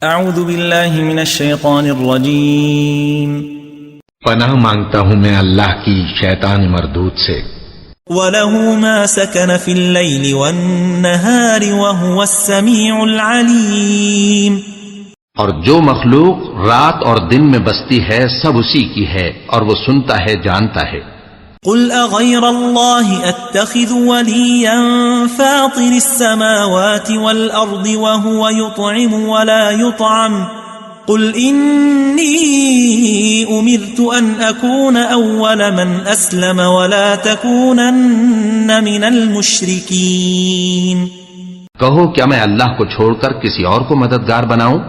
اعوذ باللہ من الشیطان الرجیم پناہ مانگتا ہوں میں اللہ کی شیطان مردود سے۔ وَلَهُ مَا سَكَنَ فِي اللَّيْلِ وَالنَّهَارِ وَهُوَ السَّمِيعُ الْعَلِيمُ، اور جو مخلوق رات اور دن میں بستی ہے سب اسی کی ہے اور وہ سنتا ہے جانتا ہے۔ قُلْ أَغَيْرَ اللَّهِ أَتَّخِذُ وَلِيًّا فَاطِرِ السَّمَاوَاتِ وَالْأَرْضِ وَهُوَ يُطْعِمُ وَلَا يُطْعَمُ قُلْ إِنِّي أُمِرْتُ أَنْ أَكُونَ أَوَّلَ مَنْ أَسْلَمَ وَلَا تَكُونَنَّ مِنَ الْمُشْرِكِينَ۔ کہو کیا میں اللہ کو چھوڑ کر کسی اور کو مددگار بناؤں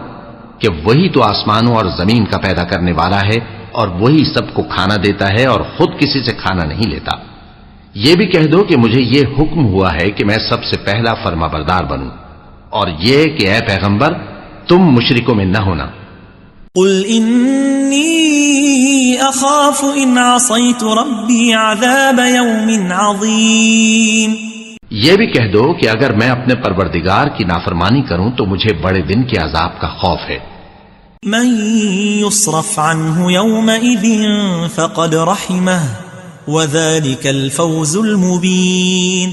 کہ وہی تو آسمانوں اور زمین کا پیدا کرنے والا ہے اور وہی سب کو کھانا دیتا ہے اور خود کسی سے کھانا نہیں لیتا۔ یہ بھی کہہ دو کہ مجھے یہ حکم ہوا ہے کہ میں سب سے پہلا فرما بردار بنوں، اور یہ کہ اے پیغمبر تم مشرکوں میں نہ ہونا۔ قل انی اخاف ان عصیت ربی عذاب یوم عظیم۔ یہ بھی کہہ دو کہ اگر میں اپنے پروردگار کی نافرمانی کروں تو مجھے بڑے دن کے عذاب کا خوف ہے۔ من يصرف عنه يومئذ فقد رحمه وذلك الفوز المبين۔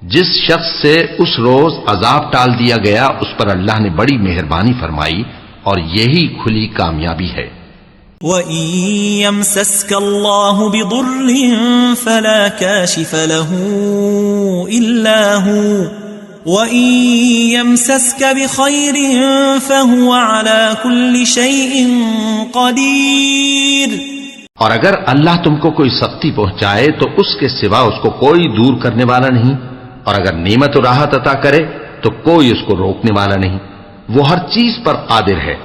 جس شخص سے اس روز عذاب ٹال دیا گیا اس پر اللہ نے بڑی مہربانی فرمائی اور یہی کھلی کامیابی ہے۔ وَإِن يَمْسَسْكَ اللَّهُ بِضُرٍّ فَلَا كَاشِفَ لَهُ إِلَّا هُوَ وَإِن يَمْسَسْكَ بِخَيْرٍ فَهُوَ عَلَى كُلِّ شَيْءٍ قَدِيرٌ۔ اور اگر اللہ تم کو کوئی سختی پہنچائے تو اس کے سوا اس کو کوئی دور کرنے والا نہیں، اور اگر نعمت و راحت عطا کرے تو کوئی اس کو روکنے والا نہیں، وہ ہر چیز پر قادر ہے۔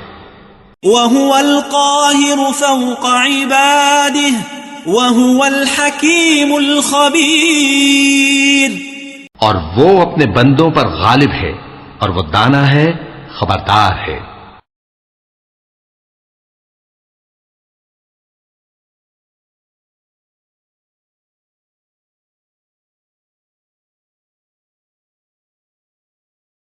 وَهُوَ الْقَاهِرُ فَوْقَ عِبَادِهِ وَهُوَ الْحَكِيمُ الْخَبِيرُ۔ اور وہ اپنے بندوں پر غالب ہے اور وہ دانا ہے، خبردار ہے۔